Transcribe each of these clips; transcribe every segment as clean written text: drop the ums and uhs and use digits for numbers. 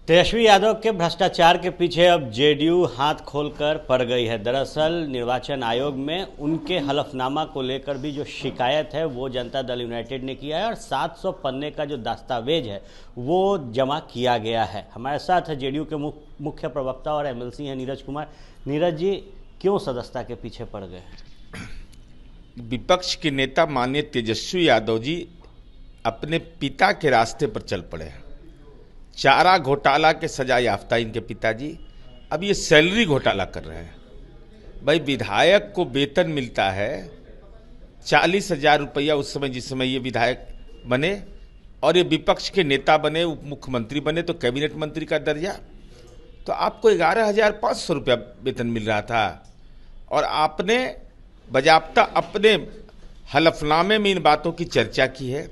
तेजस्वी यादव के भ्रष्टाचार के पीछे अब जेडीयू हाथ खोलकर पड़ गई है। दरअसल निर्वाचन आयोग में उनके हलफनामा को लेकर भी जो शिकायत है वो जनता दल यूनाइटेड ने किया है और 700 पन्ने का जो दस्तावेज है वो जमा किया गया है। हमारे साथ जेडीयू के मुख्य प्रवक्ता और एमएलसी हैं नीरज कुमार। नीरज जी, क्यों सदस्यता के पीछे पड़ गए? विपक्ष के नेता माननीय तेजस्वी यादव जी अपने पिता के रास्ते पर चल पड़े हैं। चारा घोटाला के सजा याफ्ता इनके पिताजी अब ये सैलरी घोटाला कर रहे हैं। भाई, विधायक को वेतन मिलता है 40,000 रुपया उस समय, जिस समय ये विधायक बने और ये विपक्ष के नेता बने, उप मुख्यमंत्री बने तो कैबिनेट मंत्री का दर्जा, तो आपको 11,500 रुपया वेतन मिल रहा था। और आपने बजाप्ता अपने हलफनामे में इन बातों की चर्चा की है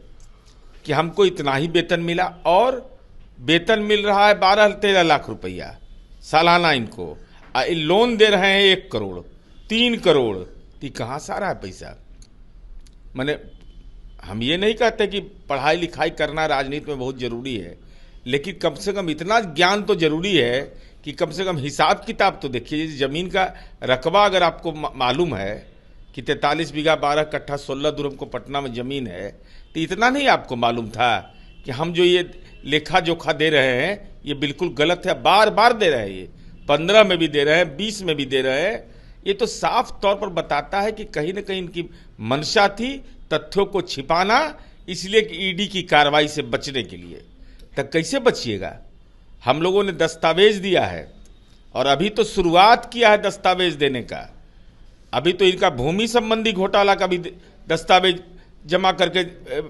कि हमको इतना ही वेतन मिला और वेतन मिल रहा है 12-13 लाख रुपया सालाना इनको, लोन दे रहे हैं 1 करोड़ 3 करोड़। तो कहाँ से आ रहा है पैसा? माने हम ये नहीं कहते कि पढ़ाई लिखाई करना राजनीति में बहुत जरूरी है, लेकिन कम से कम इतना ज्ञान तो जरूरी है कि कम से कम हिसाब किताब तो देखिए। जमीन का रकबा अगर आपको मालूम है कि 43 बीघा 12 कट्ठा 16 दुरम को पटना में जमीन है, तो इतना नहीं आपको मालूम था कि हम जो ये लेखा जोखा दे रहे हैं ये बिल्कुल गलत है। बार बार दे रहे हैं, ये 15 में भी दे रहे हैं, 20 में भी दे रहे हैं। ये तो साफ तौर पर बताता है कि कहीं ना कहीं इनकी मंशा थी तथ्यों को छिपाना, इसलिए कि ईडी की कार्रवाई से बचने के लिए। तब कैसे बचिएगा? हम लोगों ने दस्तावेज दिया है और अभी तो शुरुआत किया है दस्तावेज देने का। अभी तो इनका भूमि संबंधी घोटाला का भी दस्तावेज जमा करके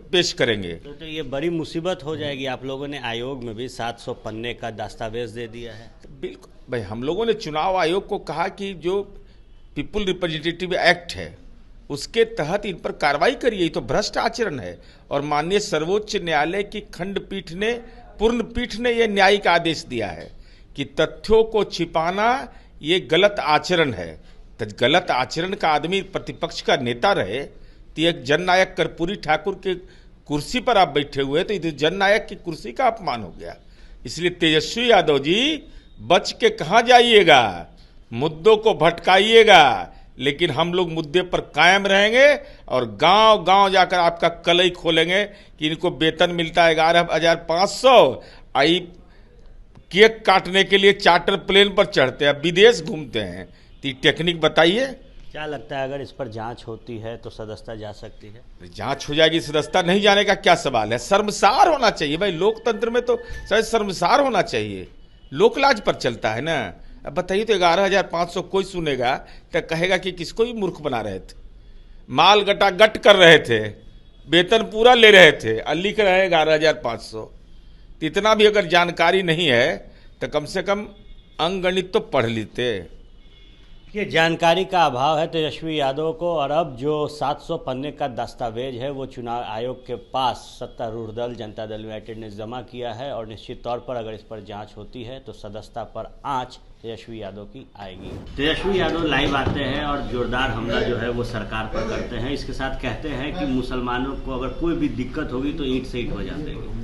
पेश करेंगे। तो ये बड़ी मुसीबत हो जाएगी। आप लोगों ने आयोग में भी 700 पन्ने का दस्तावेज दे दिया है। बिल्कुल भाई, हम लोगों ने चुनाव आयोग को कहा कि जो पीपुल रिप्रेजेंटेटिव एक्ट है उसके तहत इन पर कार्रवाई करिए, तो भ्रष्ट आचरण है। और माननीय सर्वोच्च न्यायालय की खंडपीठ ने, पूर्ण पीठ ने यह न्यायिक आदेश दिया है कि तथ्यों को छिपाना ये गलत आचरण है। तो गलत आचरण का आदमी प्रतिपक्ष का नेता रहे तो एक जननायक कर्पूरी ठाकुर के कुर्सी पर आप बैठे हुए, तो इधर जननायक की कुर्सी का अपमान हो गया। इसलिए तेजस्वी यादव जी बच के कहाँ जाइएगा, मुद्दों को भटकाइएगा, लेकिन हम लोग मुद्दे पर कायम रहेंगे और गांव गांव जाकर आपका कलई खोलेंगे कि इनको वेतन मिलता है 11,500, आई केक काटने के लिए चार्टर प्लेन पर चढ़ते हैं, विदेश घूमते हैं। तो टेक्निक बताइए। क्या लगता है अगर इस पर जांच होती है तो सदस्यता जा सकती है? जांच हो जाएगी, सदस्यता नहीं जाने का क्या सवाल है? शर्मसार होना चाहिए भाई, लोकतंत्र में तो शायद शर्मसार होना चाहिए। लोकलाज पर चलता है ना। अब बताइए, तो 11,500 कोई सुनेगा तो कहेगा कि किसको ही मूर्ख बना रहे थे, माल गटागट कर रहे थे, वेतन पूरा ले रहे थे और लिख रहे हैं 11,500। इतना भी अगर जानकारी नहीं है तो कम से कम अंकगणित तो पढ़ लेते। ये जानकारी का अभाव है तेजस्वी यादव को, और अब जो 700 पन्ने का दस्तावेज है वो चुनाव आयोग के पास सत्तारूढ़ दल जनता दल यूनाइटेड ने जमा किया है और निश्चित तौर पर अगर इस पर जांच होती है तो सदस्यता पर आंच तेजस्वी यादव की आएगी। तेजस्वी यादव लाइव आते हैं और जोरदार हमला जो है वो सरकार पर करते हैं। इसके साथ कहते हैं कि मुसलमानों को अगर कोई भी दिक्कत होगी तो ईंट से ईंट बजा देंगे।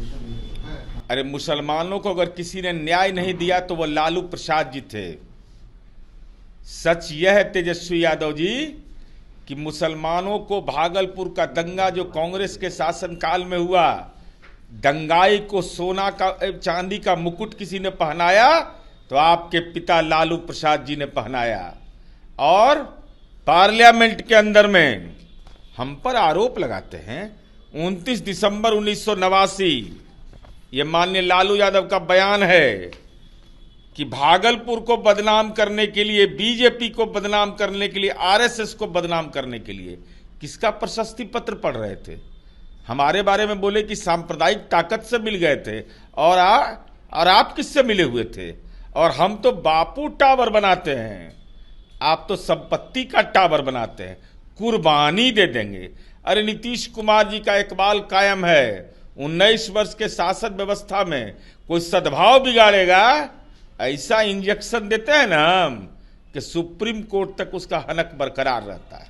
अरे, मुसलमानों को अगर किसी ने न्याय नहीं दिया तो वो लालू प्रसाद जी थे। सच यह है तेजस्वी यादव जी कि मुसलमानों को भागलपुर का दंगा जो कांग्रेस के शासनकाल में हुआ, दंगाई को सोना का चांदी का मुकुट किसी ने पहनाया तो आपके पिता लालू प्रसाद जी ने पहनाया। और पार्लियामेंट के अंदर में हम पर आरोप लगाते हैं 29 दिसंबर 1989, ये माननीय लालू यादव का बयान है कि भागलपुर को बदनाम करने के लिए, बीजेपी को बदनाम करने के लिए, आरएसएस को बदनाम करने के लिए किसका प्रशस्ति पत्र पढ़ रहे थे? हमारे बारे में बोले कि सांप्रदायिक ताकत से मिल गए थे। और आप किससे मिले हुए थे? और हम तो बापू टावर बनाते हैं, आप तो संपत्ति का टावर बनाते हैं, कुर्बानी दे देंगे। अरे, नीतीश कुमार जी का इकबाल कायम है, 19 वर्ष के शासन व्यवस्था में कोई सद्भाव बिगाड़ेगा, ऐसा इंजेक्शन देते हैं ना हम कि सुप्रीम कोर्ट तक उसका हनक बरकरार रहता है।